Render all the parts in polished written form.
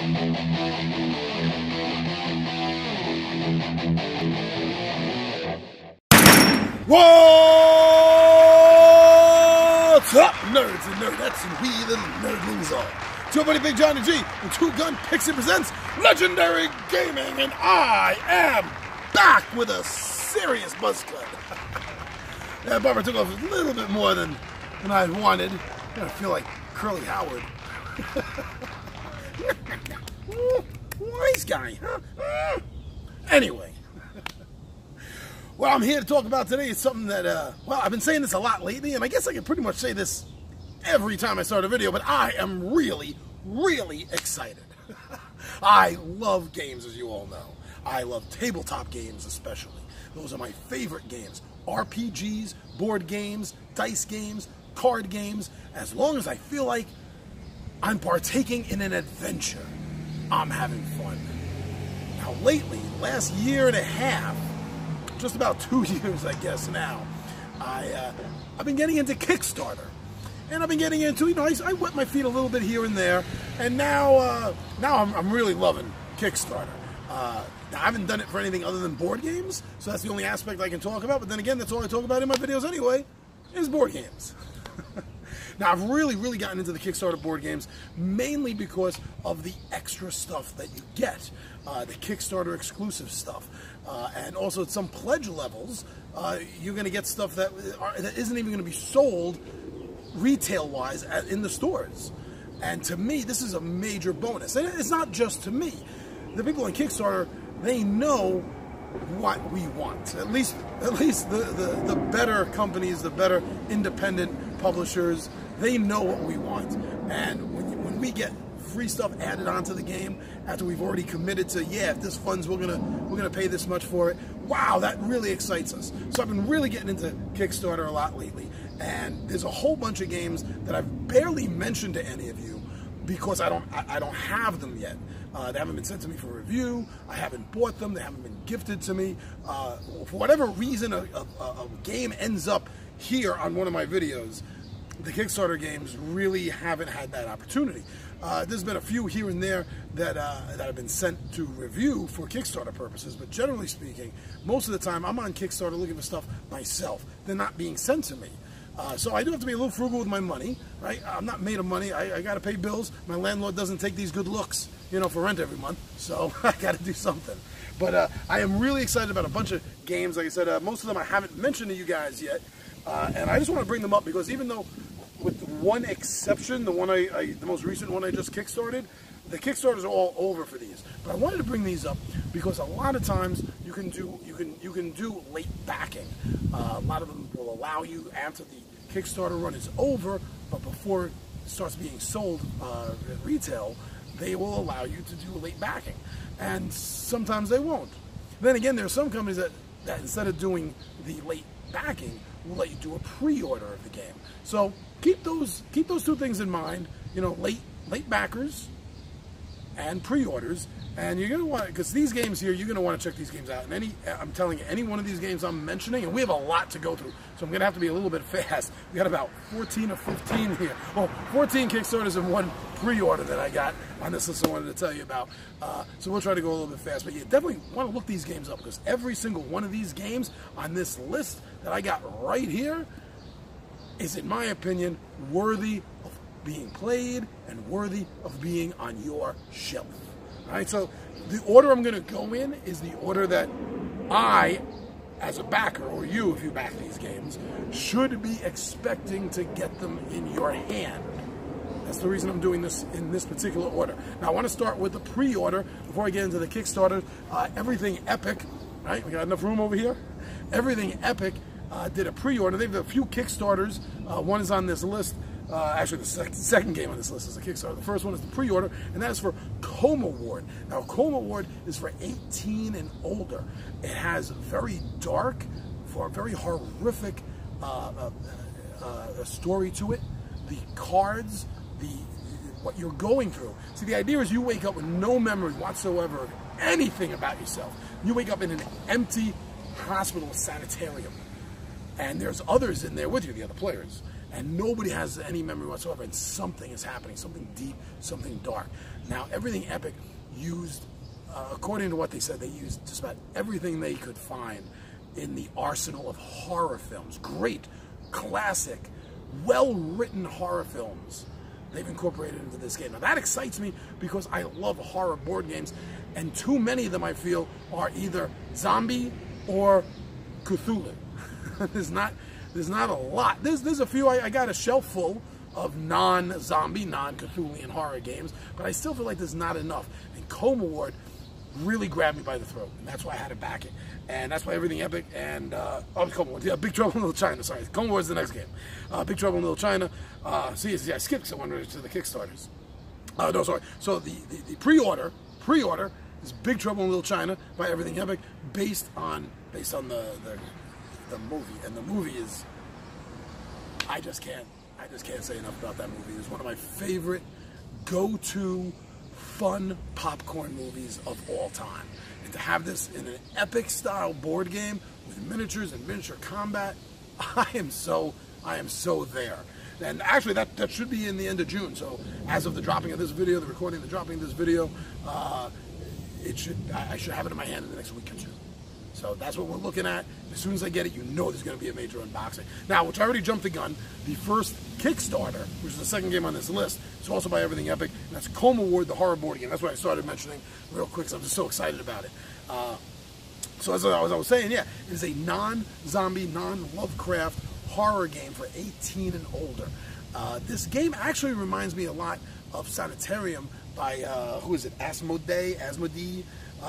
What's up, nerds and nerdettes and we little nerdlings all? It's your buddy Big Johnny G and Two Gun Pixie presents Legendary Gaming, and I am back with a serious buzz cut. That barber took off a little bit more than I had wanted. I feel like Curly Howard. Wise guy, huh? Anyway. What I'm here to talk about today is something that, well, I've been saying this a lot lately, and I guess I can pretty much say this every time I start a video, but I am really, really excited. I love games, as you all know. I love tabletop games especially. Those are my favorite games. RPGs, board games, dice games, card games. As long as I feel like I'm partaking in an adventure, I'm having fun. Now lately, last year and a half, just about 2 years, I guess now, I've been getting into Kickstarter, and I've been getting into, you know, I wet my feet a little bit here and there, and now I'm really loving Kickstarter. I haven't done it for anything other than board games, so that's the only aspect I can talk about. But then again, that's all I talk about in my videos anyway, is board games. Now, I've really gotten into the Kickstarter board games, mainly because of the extra stuff that you get, the Kickstarter exclusive stuff. And also at some pledge levels, you're going to get stuff that isn't even going to be sold retail-wise in the stores. And to me, this is a major bonus. And it's not just to me. The people on Kickstarter, they know what we want. At least the better companies, the better independent publishers, they know what we want. And when we get free stuff added onto the game after we've already committed to, yeah, if this funds, we're gonna pay this much for it. Wow, that really excites us. So I've been really getting into Kickstarter a lot lately, and there's a whole bunch of games that I've barely mentioned to any of you because I don't have them yet. They haven't been sent to me for review. I haven't bought them. They haven't been gifted to me. For whatever reason, a game ends up here on one of my videos. The Kickstarter games really haven't had that opportunity. There's been a few here and there that have been sent to review for Kickstarter purposes, but generally speaking, most of the time I'm on Kickstarter looking for stuff myself. They're not being sent to me. So I do have to be a little frugal with my money, right? I'm not made of money. I got to pay bills. My landlord doesn't take these good looks, you know, for rent every month, so I got to do something. But I am really excited about a bunch of games. Like I said, most of them I haven't mentioned to you guys yet, and I just want to bring them up because even though, with one exception, the most recent one I just kickstarted, the Kickstarters are all over for these. But I wanted to bring these up because a lot of times you can do late backing. A lot of them will allow you after the Kickstarter run is over, but before it starts being sold at retail, they will allow you to do late backing, and sometimes they won't. Then again, there are some companies that instead of doing the late backing, will let you do a pre-order of the game. So keep those two things in mind. You know, late backers and pre-orders, and you're gonna want, because these games here, you're gonna want to check these games out. And I'm telling you, any one of these games I'm mentioning, and we have a lot to go through, so I'm gonna have to be a little bit fast. We got about 14 or 15 here. Well, 14 Kickstarters and one pre-order that I got on this list I wanted to tell you about. So we'll try to go a little bit fast, but you definitely want to look these games up because every single one of these games on this list that I got right here is, in my opinion, worthy of being played and worthy of being on your shelf. All right, so the order I'm going to go in is the order that I, as a backer, or you if you back these games, should be expecting to get them in your hand. That's the reason I'm doing this in this particular order. Now, I want to start with the pre-order before I get into the Kickstarter. Everything Epic, right? We got enough room over here. Everything Epic did a pre-order. They have a few Kickstarters. One is on this list. Actually, the second game on this list is a Kickstarter. The first one is the pre-order, and that is for Coma Ward. Now, Coma Ward is for 18 and older. It has very dark, very horrific a story to it. The cards, what you're going through. See, the idea is you wake up with no memory whatsoever of anything about yourself. You wake up in an empty hospital sanitarium, and there's others in there with you, the other players. and nobody has any memory whatsoever, and something is happening, something deep, something dark. Now, Everything Epic used, according to what they said, they used just about everything they could find in the arsenal of horror films. Great, classic, well-written horror films they've incorporated into this game. Now, that excites me because I love horror board games, and too many of them, I feel, are either zombie or Cthulhu. There's not a lot. There's a few. I got a shelf full of non-zombie, non-Cthulhian horror games, but I still feel like there's not enough. And Comb Award really grabbed me by the throat, and that's why I had to back it. And that's why Everything Epic and Comb Award, yeah, Big Trouble in Little China. Sorry, Comb Award's the next game. Big Trouble in Little China. See, I skipped someone to the Kickstarters. No, sorry. So the pre-order is Big Trouble in Little China by Everything Epic, based on the movie, and the movie is, I just can't say enough about that movie. It's one of my favorite go-to fun popcorn movies of all time. And to have this in an epic style board game with miniatures and miniature combat, I am so there. And actually that should be in the end of June. So as of the dropping of this video, the dropping of this video, I should have it in my hand in the next week or two. So that's what we're looking at. As soon as I get it, you know there's going to be a major unboxing. Now, which I already jumped the gun, the first Kickstarter, which is the second game on this list, is also by Everything Epic, and that's Comb Award, the horror board game. That's what I started mentioning real quick, because I'm just so excited about it. So as I was saying, yeah, it is a non-zombie, non-Lovecraft horror game for 18 and older. This game actually reminds me a lot of Sanitarium by, who is it, Asmodee?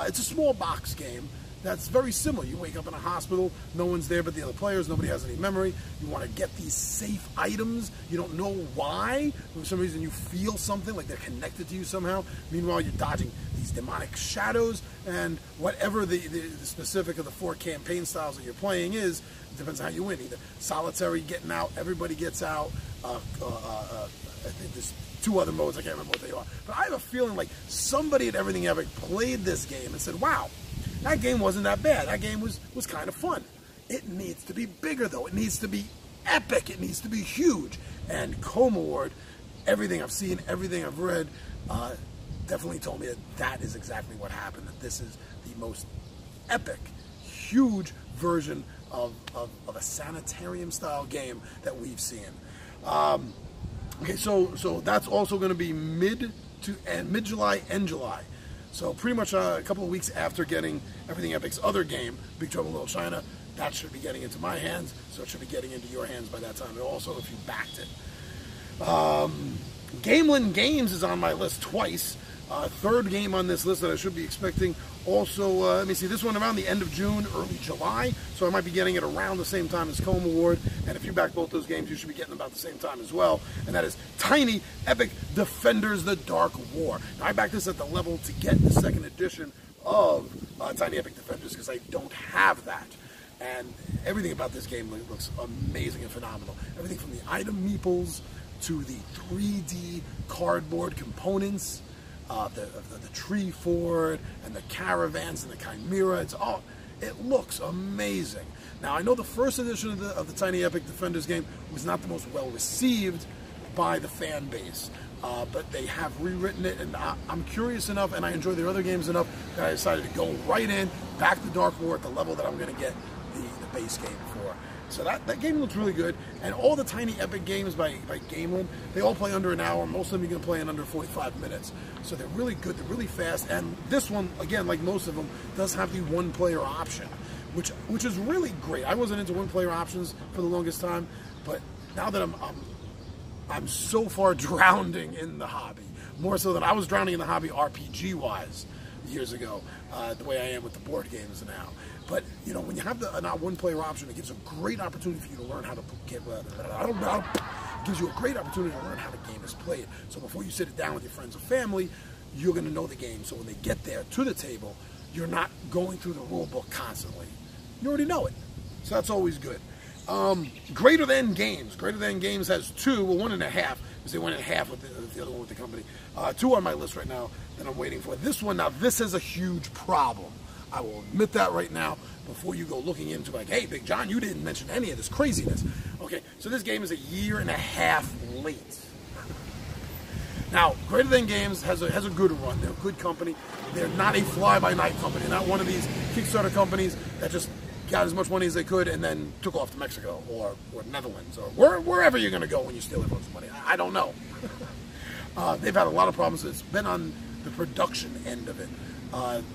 It's a small box game that's very similar. You wake up in a hospital, no one's there but the other players, nobody has any memory. You want to get these safe items, you don't know why. For some reason you feel something, like they're connected to you somehow. Meanwhile, you're dodging these demonic shadows, and whatever the specific of the 4 campaign styles that you're playing is, it depends on how you win. Either solitary, getting out, everybody gets out, I think there's 2 other modes, I can't remember what they are. But I have a feeling like somebody at Everything Epic played this game and said, wow, that game wasn't that bad. That game was kind of fun. It needs to be bigger, though. It needs to be epic. It needs to be huge. And Comb Award, everything I've seen, everything I've read, definitely told me that is exactly what happened, that this is the most epic, huge version of a Sanitarium-style game that we've seen. Okay, so that's also going to be mid-July, end July. So pretty much a couple of weeks after getting Everything Epic's other game, Big Trouble in Little China, that should be getting into my hands, so it should be getting into your hands by that time. And also, if you backed it. Gamelin Games is on my list twice. Third game on this list that I should be expecting. Also, let me see, this one around the end of June, early July, so I might be getting it around the same time as Comb Award, and if you back both those games, you should be getting them about the same time as well, and that is Tiny Epic Defenders: The Dark War. Now, I backed this at the level to get the second edition of Tiny Epic Defenders, because I don't have that, and everything about this game looks amazing and phenomenal. Everything from the item meeples to the 3D cardboard components, the tree fort and the caravans and the chimera. It looks amazing. Now, I know the first edition of the Tiny Epic Defenders game was not the most well received by the fan base, but they have rewritten it, and I'm curious enough, and I enjoy their other games enough, that I decided to go right in, back to Dark War at the level that I'm going to get the base game for. So that game looks really good, and all the Tiny Epic games by Gamelin, they all play under an hour. Most of them you're going to play in under 45 minutes. So they're really good, they're really fast, and this one, again, like most of them, does have the one-player option, which is really great. I wasn't into one-player options for the longest time, but now that I'm so far drowning in the hobby, more so than I was drowning in the hobby RPG-wise years ago, the way I am with the board games now. But, you know, when you have the not one-player option, it gives a great opportunity for you to learn how to it gives you a great opportunity to learn how the game is played. So before you sit it down with your friends or family, you're going to know the game. So when they get there to the table, you're not going through the rule book constantly. You already know it. So that's always good. Greater Than Games. Greater Than Games has 2, well, 1.5, because they went in half with the other one with the company. 2 on my list right now that I'm waiting for. This one, now this is a huge problem. I will admit that right now, before you go looking into like, hey, Big John, you didn't mention any of this craziness. Okay. Okay, so this game is a year and a half late. Now, Greater Than Games has a good run. They're a good company. They're not a fly-by-night company. They're not one of these Kickstarter companies that just got as much money as they could and then took off to Mexico or Netherlands or wherever you're going to go when you steal everyone's money. I don't know. They've had a lot of problems. It's been on the production end of it.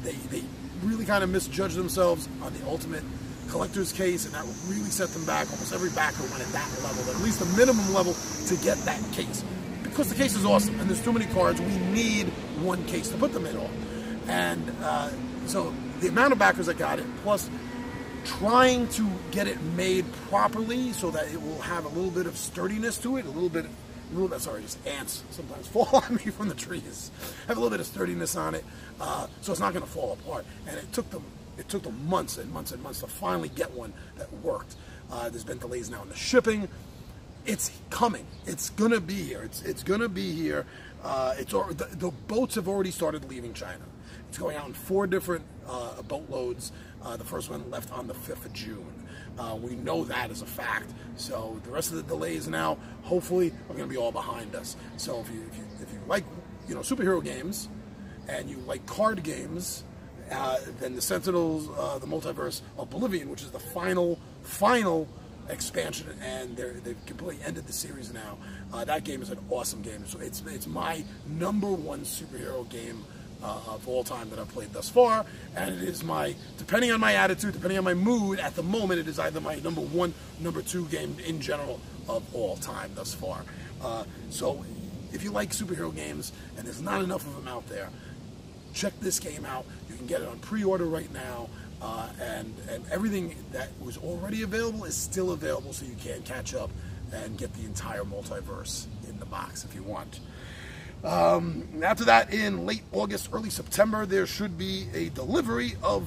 They really kind of misjudged themselves on the Ultimate Collector's case, and that really set them back. Almost every backer went at that level, at least the minimum level to get that case. Because the case is awesome, and there's too many cards, we need one case to put them in all. And so the amount of backers that got it, plus trying to get it made properly so that it will have a little bit of sturdiness to it, sorry, just ants sometimes fall on me from the trees. Have a little bit of sturdiness on it, so it's not going to fall apart. And it took them months and months and months to finally get one that worked. There's been delays now in the shipping. It's coming. It's gonna be here. It's gonna be here. The boats have already started leaving China. It's going out in 4 different boatloads. The first one left on the 5th of June. We know that as a fact. So the rest of the delays now, hopefully, are going to be all behind us. So if you like, superhero games, and you like card games, then the Sentinels, the Multiverse of Oblivion, which is the final expansion, and they've completely ended the series now. That game is an awesome game. So it's my #1 superhero game of all time that I've played thus far, and it is depending on my attitude, depending on my mood at the moment, it is either my #1, #2 game in general of all time thus far. So if you like superhero games, and there's not enough of them out there, check this game out. You can get it on pre-order right now, and everything that was already available is still available, so you can catch up and get the entire multiverse in the box if you want. After that, in late August, early September, there should be a delivery of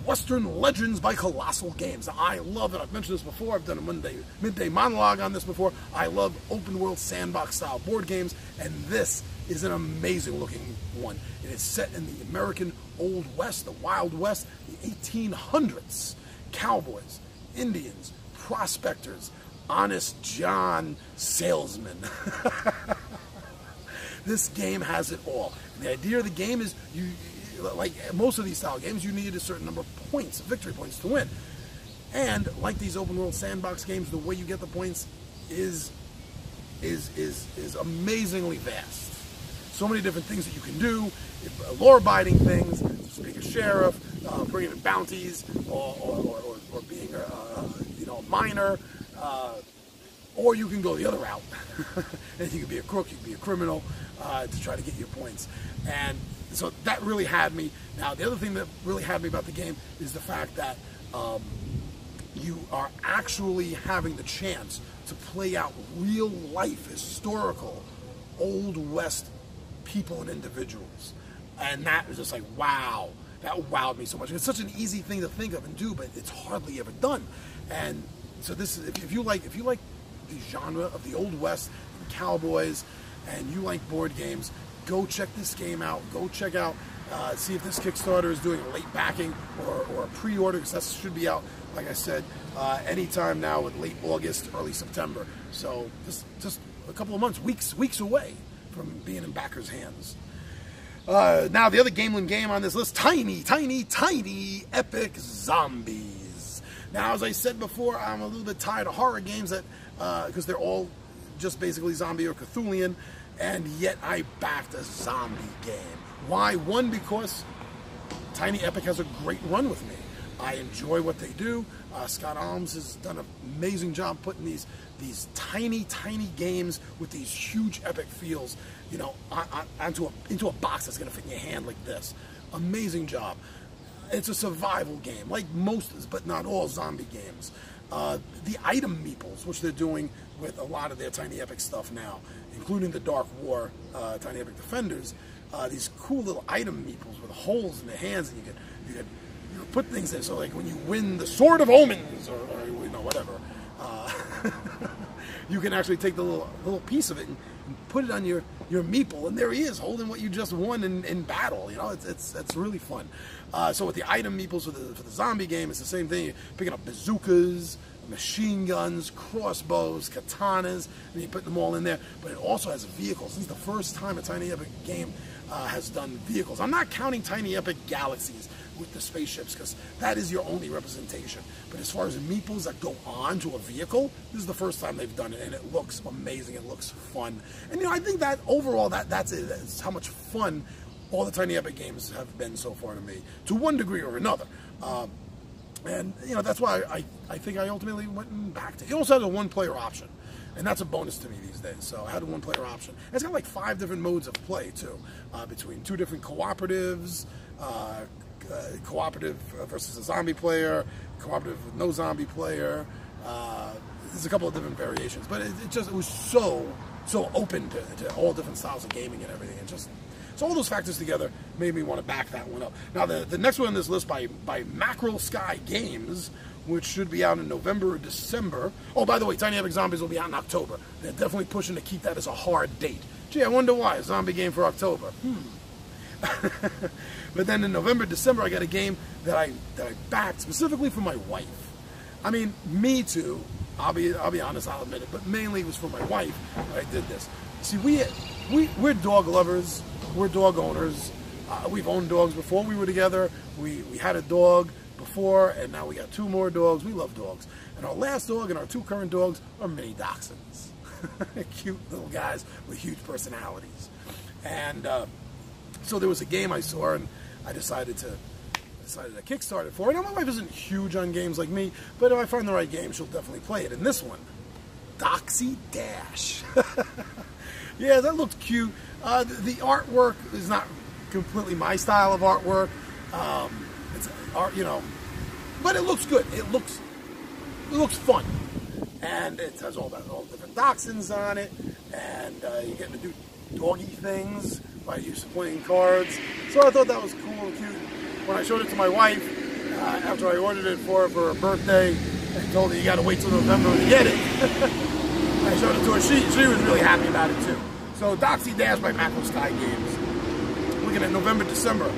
Western Legends by Colossal Games. I love it. I've mentioned this before. I've done a midday monologue on this before. I love open world sandbox style board games, and this is an amazing looking one. It is set in the American Old West, the Wild West, the 1800s. Cowboys, Indians, prospectors, honest John salesmen. This game has it all. And the idea of the game is, like most of these style games, you need a certain number of points, victory points, to win. And like these open world sandbox games, the way you get the points is amazingly vast. So many different things that you can do, law-abiding things, being a sheriff, bringing in bounties, or being a miner, or you can go the other route. And you can be a crook, you can be a criminal, to try to get your points. And so that really had me. Now, the other thing that really had me about the game is the fact that you are actually having the chance to play out real life, historical, Old West people and individuals. And that was just like, wow. That wowed me so much. It's such an easy thing to think of and do, but it's hardly ever done. And so this is, if you like the genre of the Old West and cowboys, and you like board games, go check this game out. Go check out, see if this Kickstarter is doing a late backing or a pre-order, because that should be out, like I said, anytime now in late August, early September. So just a couple of months, weeks away from being in backers' hands. Now, the other Gamelin game on this list, tiny epic zombies. Now, as I said before, I'm a little bit tired of horror games that because they're all just basically zombie or Cthulhian, and yet I backed a zombie game. Why? One, because Tiny Epic has a great run with me. I enjoy what they do. Scott Alms has done an amazing job putting these tiny games with these huge epic feels, into a box that's going to fit in your hand like this. Amazing job. It's a survival game, like most, but not all, zombie games. The item meeples, which they're doing with a lot of their Tiny Epic stuff now, including the Dark War Tiny Epic Defenders. These cool little item meeples with holes in their hands, and you can put things in. So like when you win the Sword of Omens, or whatever, you can actually take the little piece of it and put it on your meeple, and there he is holding what you just won in battle. It's really fun. So with the item meeples for the zombie game, it's the same thing. You're picking up bazookas, machine guns, crossbows, katanas, and you put them all in there. But it also has vehicles. This is the first time a Tiny Epic game has done vehicles. I'm not counting Tiny Epic Galaxies with the spaceships, because that is your only representation. But as far as meeples that go on to a vehicle, this is the first time they've done it, and it looks amazing. It looks fun. And I think that overall, that's it. That's how much fun all the Tiny Epic games have been so far to me, to one degree or another. And that's why I think I ultimately went and backed it. It also has a one-player option, and that's a bonus to me these days. So I had a one-player option. And it's got like 5 different modes of play too, between 2 different cooperatives, cooperative versus a zombie player, cooperative with no zombie player. There's a couple of different variations, but it was so open to all different styles of gaming and everything. So all those factors together made me want to back that one up. Now the next one on this list by Mackerel Sky Games, which should be out in November or December. Oh, by the way, Tiny Epic Zombies will be out in October. They're definitely pushing to keep that as a hard date. Gee, I wonder why, a zombie game for October. But then in November, December, I got a game that I backed specifically for my wife. I mean, me too. I'll be honest, I'll admit it, but mainly it was for my wife that I did this. See, we're dog lovers. We're dog owners. We've owned dogs before we were together. We had a dog before, and now we got 2 more dogs. We love dogs. And our last dog and our 2 current dogs are mini dachshunds. Cute little guys with huge personalities. And so there was a game I saw, and I decided to Kickstarter for it. Now, my wife isn't huge on games like me, but if I find the right game, she'll definitely play it. And this one, Doxy Dash. Yeah, that looked cute. The artwork is not completely my style of artwork. It's art, but it looks good. It looks fun, and it has all different dachshunds on it, and you get to do doggy things by use of playing cards. So I thought that was cool and cute. When I showed it to my wife, after I ordered it for her birthday, and told her you got to wait till November to get it, I showed it to her. She was really happy about it too. So Doxy Dash by Mackerel Sky Games. Looking at November, December.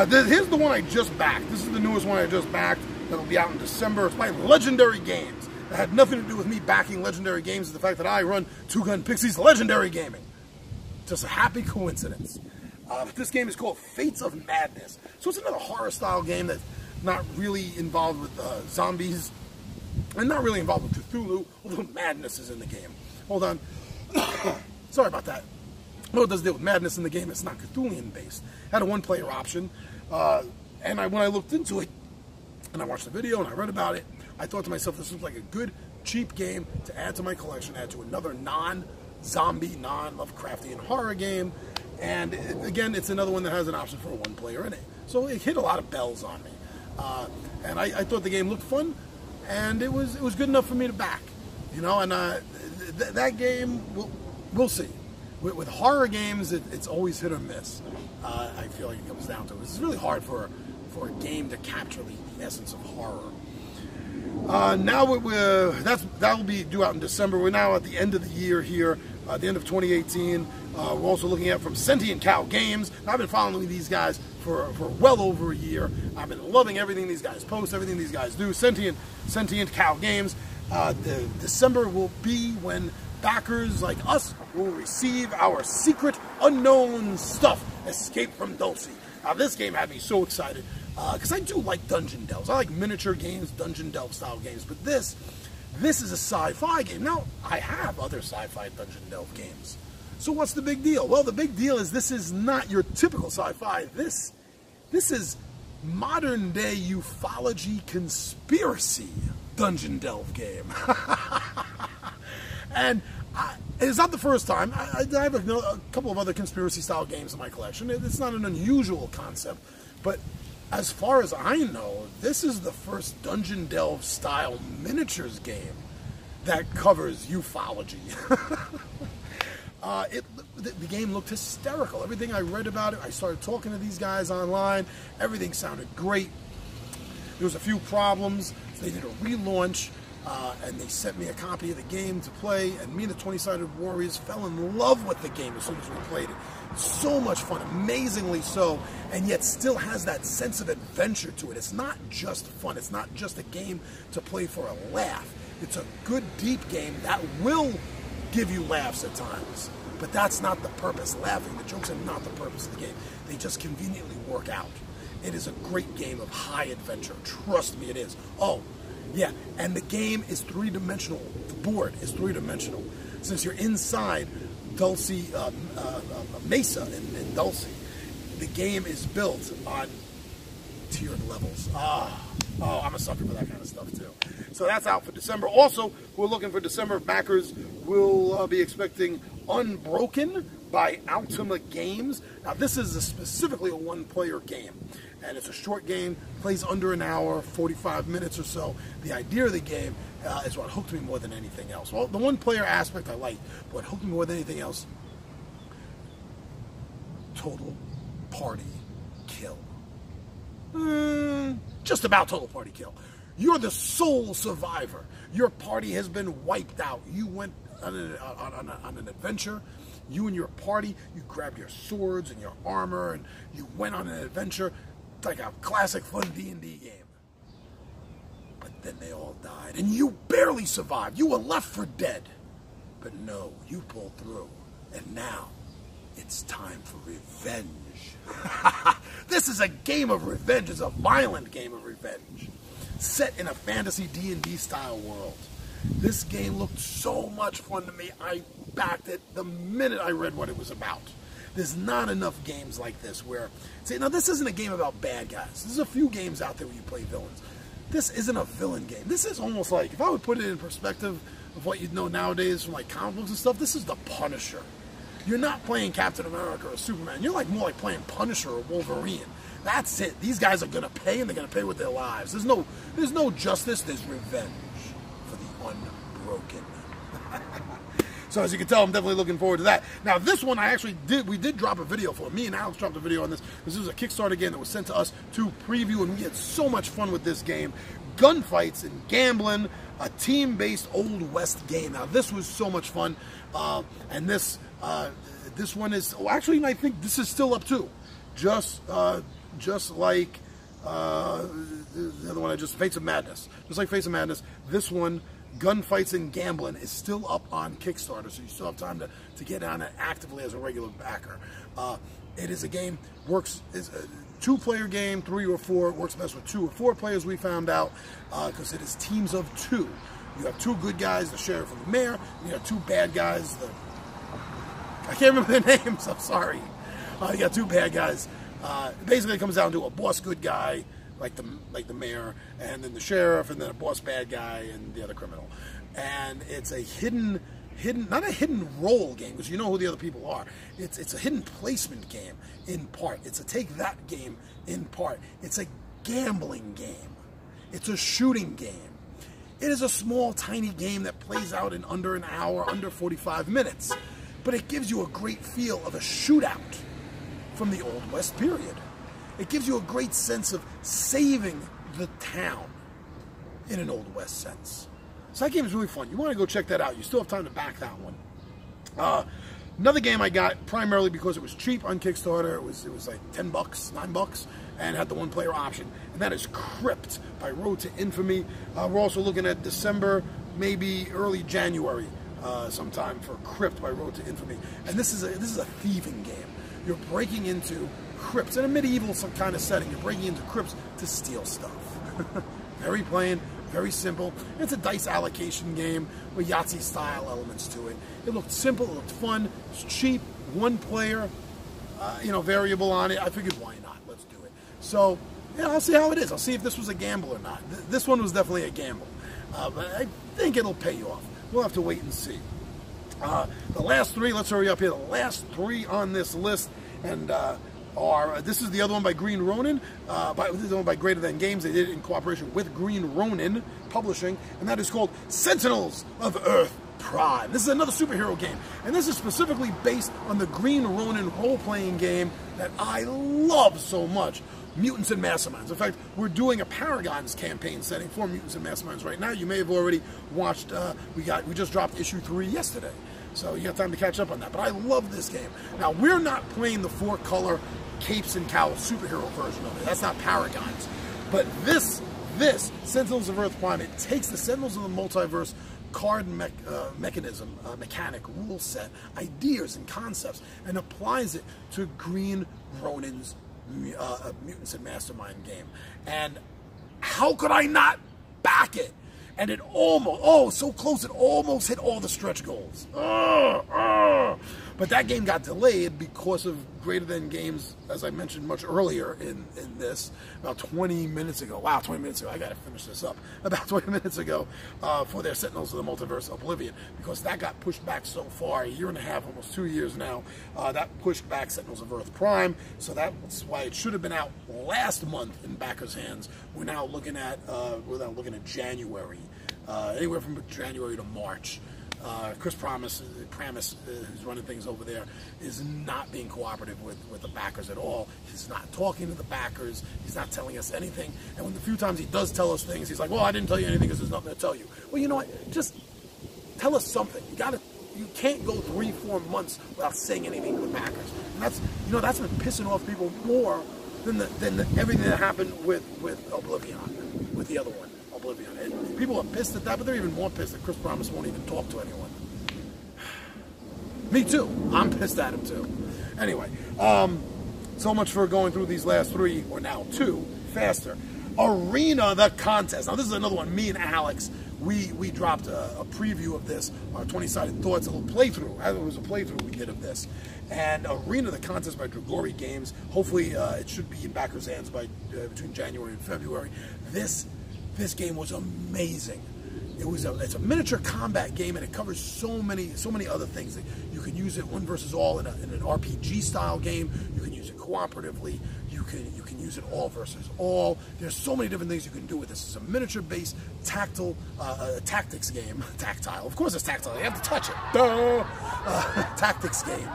Here's the one I just backed. This is the newest one I just backed. That'll be out in December. It's by Legendary Games. That had nothing to do with me backing Legendary Games. It's the fact that I run Two Gun Pixie's Legendary Gaming. Just a happy coincidence. This game is called Fates of Madness. So it's another horror-style game that's not really involved with zombies, and not really involved with Cthulhu, although madness is in the game. Hold on. Sorry about that. Well, it does deal with madness in the game. It's not Cthulhian based. Had a one-player option, and when I looked into it, and I watched the video and I read about it, I thought to myself, this looks like a good, cheap game to add to my collection, add to another non-zombie, non-Lovecraftian horror game. And again, it's another one that has an option for a one-player in it. So it hit a lot of bells on me, and I thought the game looked fun, and it was good enough for me to back, And that game, we'll see. With horror games, it's always hit or miss. I feel like it comes down to it. It's really hard for a game to capture the essence of horror. Now that will be due out in December. We're now at the end of the year here, at the end of 2018. We're also looking at from Sentient Cow Games. I've been following these guys for well over a year. I've been loving everything these guys post, everything these guys do. Sentient Cow Games. December will be when backers like us will receive our secret unknown stuff, Escape from Dulce. Now this game had me so excited because I do like dungeon delves. I like miniature games, dungeon delve style games, but this is a sci-fi game. Now I have other sci-fi dungeon delve games. So what's the big deal? Well, the big deal is this is not your typical sci-fi. This is modern day ufology conspiracy dungeon delve game. And it's not the first time. I have a couple of other conspiracy-style games in my collection. It's not an unusual concept. But as far as I know, this is the first dungeon delve-style miniatures game that covers ufology. The game looked hysterical. Everything I read about it, I started talking to these guys online. Everything sounded great. There was a few problems. They did a relaunch. and they sent me a copy of the game to play, and me and the 20-Sided Warriors fell in love with the game as soon as we played it. So much fun, amazingly so, and yet still has that sense of adventure to it. It's not just fun. It's not just a game to play for a laugh. It's a good, deep game that will give you laughs at times. But that's not the purpose. Laughing, the jokes are not the purpose of the game. They just conveniently work out. It is a great game of high adventure. Trust me, it is. Oh, yeah, and the game is three-dimensional. The board is three-dimensional. Since you're inside Dulce, Mesa in Dulce, the game is built on tiered levels. Oh, I'm a sucker for that kind of stuff, too. So that's out for December. Also, we're looking for December backers. We'll be expecting Unbroken by Ultima Games. Now, this is specifically a one-player game, and it's a short game, plays under an hour, 45 minutes or so. The idea of the game is what hooked me more than anything else. Well, the one-player aspect I liked, but what hooked me more than anything else, total party kill. Just about total party kill. You're the sole survivor. Your party has been wiped out. You went on an adventure. You and your party, you grabbed your swords and your armor, and you went on an adventure. It's like a classic fun D&D game. But then they all died, and you barely survived. You were left for dead. But no, you pulled through. And now, it's time for revenge. This is a game of revenge. It's a violent game of revenge, set in a fantasy D&D style world. This game looked so much fun to me. I backed it the minute I read what it was about. There's not enough games like this where, see, now this isn't a game about bad guys. There's a few games out there where you play villains. This isn't a villain game. This is almost like, if I would put it in perspective of what you'd know nowadays from like comic books and stuff, this is the Punisher. You're not playing Captain America or Superman. You're like more like playing Punisher or Wolverine. That's it. These guys are gonna pay, and they're gonna pay with their lives. There's no justice. There's revenge for the unbroken. So as you can tell, I'm definitely looking forward to that. Now this one, we did drop a video for. Me and Alex dropped a video on this. This was a Kickstarter game that was sent to us to preview, and we had so much fun with this game. Gunfights and gambling, a team-based Old West game. Now this was so much fun, and this one is, actually I think this is still up too. Just like the other one Fates of Madness. Just like Fates of Madness, this one, Gunfights and Gambling, is still up on Kickstarter, so you still have time to get on it actively as a regular backer. It is a game, is a two-player game, 3 or 4. It works best with 2 or 4 players, we found out, because it is teams of 2. You have 2 good guys, the sheriff and the mayor, and you have 2 bad guys, I can't remember their names, I'm sorry. You got 2 bad guys. Basically, it comes down to a boss good guy, like the mayor, and then the sheriff, and then a boss bad guy, and the other criminal. And it's a not a hidden role game, because you know who the other people are. It's a hidden placement game in part. It's a take that game in part. It's a gambling game. It's a shooting game. It is a small, tiny game that plays out in under an hour, under 45 minutes. But it gives you a great feel of a shootout from the Old West period. It gives you a great sense of saving the town in an Old West sense. So that game is really fun. You want to go check that out. You still have time to back that one. Another game I got primarily because it was cheap on Kickstarter. It was like $10, $9, and had the one-player option. And that is Crypt by Road to Infamy. We're also looking at December, maybe early January, sometime for Crypt by Road to Infamy. And this is a thieving game. You're breaking into crypts in a medieval kind of setting. You're breaking into crypts to steal stuff. Very plain, very simple. It's a dice allocation game with Yahtzee-style elements to it. It looked simple, it looked fun, it's cheap, 1 player, variable on it. I figured, why not? Let's do it. So, yeah, I'll see how it is. I'll see if this was a gamble or not. This one was definitely a gamble. But I think it'll pay you off. We'll have to wait and see. The last 3, let's hurry up here. The last 3 on this list, and this is the other one by Green Ronin. This is the one by Greater Than Games. They did it in cooperation with Green Ronin Publishing, and that is called Sentinels of Earth Prime. This is another superhero game, and this is specifically based on the Green Ronin role-playing game that I love so much. Mutants and Masterminds. In fact, we're doing a Paragons campaign setting for Mutants and Masterminds right now. You may have already watched, we just dropped issue 3 yesterday. So you got time to catch up on that. But I love this game. Now, we're not playing the 4-color capes and cowls superhero version of it. That's not Paragons. But this Sentinels of Earth Prime, it takes the Sentinels of the Multiverse card mechanic, rule set, ideas and concepts, and applies it to Green Ronin's Mutants and Mastermind game. And how could I not back it? And it almost, oh, so close, it almost hit all the stretch goals. But that game got delayed because of Greater Than Games, as I mentioned much earlier in this, about 20 minutes ago. Wow, 20 minutes ago. I got to finish this up. About 20 minutes ago for their Sentinels of the Multiverse Oblivion, because that got pushed back so far, a year and a half, almost 2 years now. That pushed back Sentinels of Earth Prime, so that's why it should have been out last month in backers' hands. We're now looking at January, anywhere from January to March. Chris Pramis, who's running things over there, is not being cooperative with the backers at all. He's not talking to the backers. He's not telling us anything. And when the few times he does tell us things, he's like, well, I didn't tell you anything because there's nothing to tell you. Well, you know what? Just tell us something. You can't go 3-4 months without saying anything to the backers. And that's been pissing off people more than everything that happened with Oblivion, with the other one. Oblivion. And people are pissed at that, but they're even more pissed that Chris Pramis won't even talk to anyone. Me too. I'm pissed at him too. Anyway, so much for going through these last 3, or now 2, faster. Arena, the contest. Now this is another one. Me and Alex, we dropped a preview of this, our 20-sided thoughts, a little playthrough. It was a playthrough we did of this. And Arena, the contest by Dragori Games. Hopefully it should be in backers' hands by between January and February. This game was amazing. It's a miniature combat game, and it covers so many other things. You can use it one versus all in an RPG style game. You can use it cooperatively. You can use it all versus all. There's so many different things you can do with this. It's a miniature based tactics game. Tactile, of course it's tactile. You have to touch it. Duh. Tactics game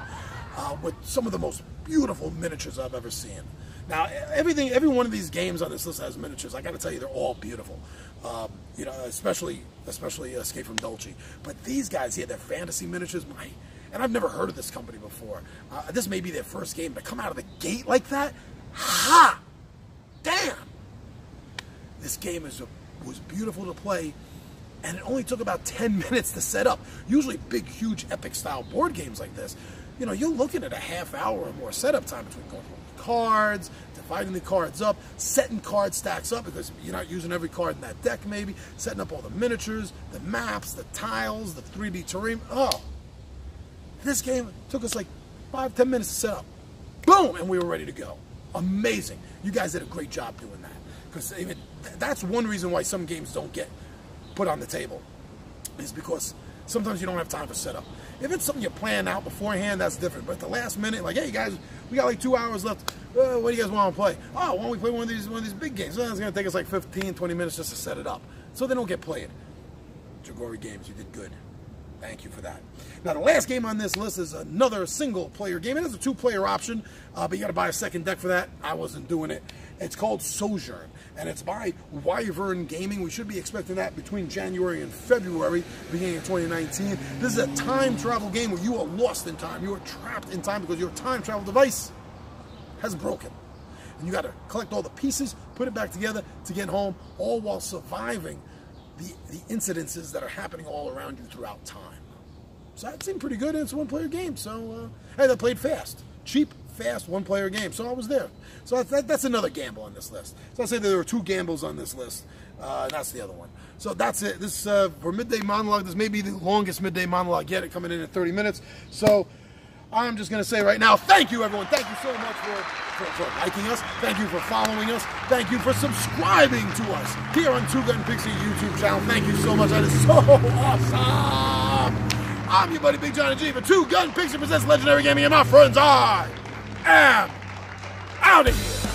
with some of the most beautiful miniatures I've ever seen. Now, every one of these games on this list has miniatures. I got to tell you, they're all beautiful. Especially Escape from Dolce. But these guys here, they're fantasy miniatures. And I've never heard of this company before. This may be their first game, but come out of the gate like that, ha! Damn! This game was beautiful to play, and it only took about 10 minutes to set up. Usually, big, huge, epic style board games like this, you're looking at a half hour or more setup time between going through the cards, dividing the cards up, setting card stacks up because you're not using every card in that deck maybe, setting up all the miniatures, the maps, the tiles, the 3D terrain. Oh, this game took us like 5-10 minutes to set up. Boom, and we were ready to go. Amazing. You guys did a great job doing that, because that's one reason why some games don't get put on the table, is because sometimes you don't have time for setup. If it's something you plan out beforehand, that's different. But at the last minute, like, hey guys, we got like 2 hours left. What do you guys want to play? Oh, why don't we play one of these big games? It's going to take us like 15-20 minutes just to set it up, so they don't get played. Dragori Games, you did good. Thank you for that. Now, the last game on this list is another single-player game. It has a 2-player option, but you got to buy a second deck for that. I wasn't doing it. It's called Sojourn, and it's by Wyvern Gaming. We should be expecting that between January and February, beginning of 2019. This is a time travel game where you are lost in time. You are trapped in time because your time travel device has broken. And you got to collect all the pieces, put it back together to get home, all while surviving the incidences that are happening all around you throughout time. So that seemed pretty good, and it's a 1-player game. So, hey, they played fast. Cheap, fast, 1-player game. So I was there. So that's another gamble on this list. So I'll say that there were 2 gambles on this list. And that's the other one. So that's it. This for Midday Monologue. This may be the longest Midday Monologue yet. It coming in at 30 minutes. So I'm just going to say right now, thank you, everyone. Thank you so much for liking us. Thank you for following us. Thank you for subscribing to us here on Two Gun Pixie YouTube channel. Thank you so much. That is so awesome. I'm your buddy Big Johnny G for Two Gun Pixie presents Legendary Gaming, and my friends, I am out of here.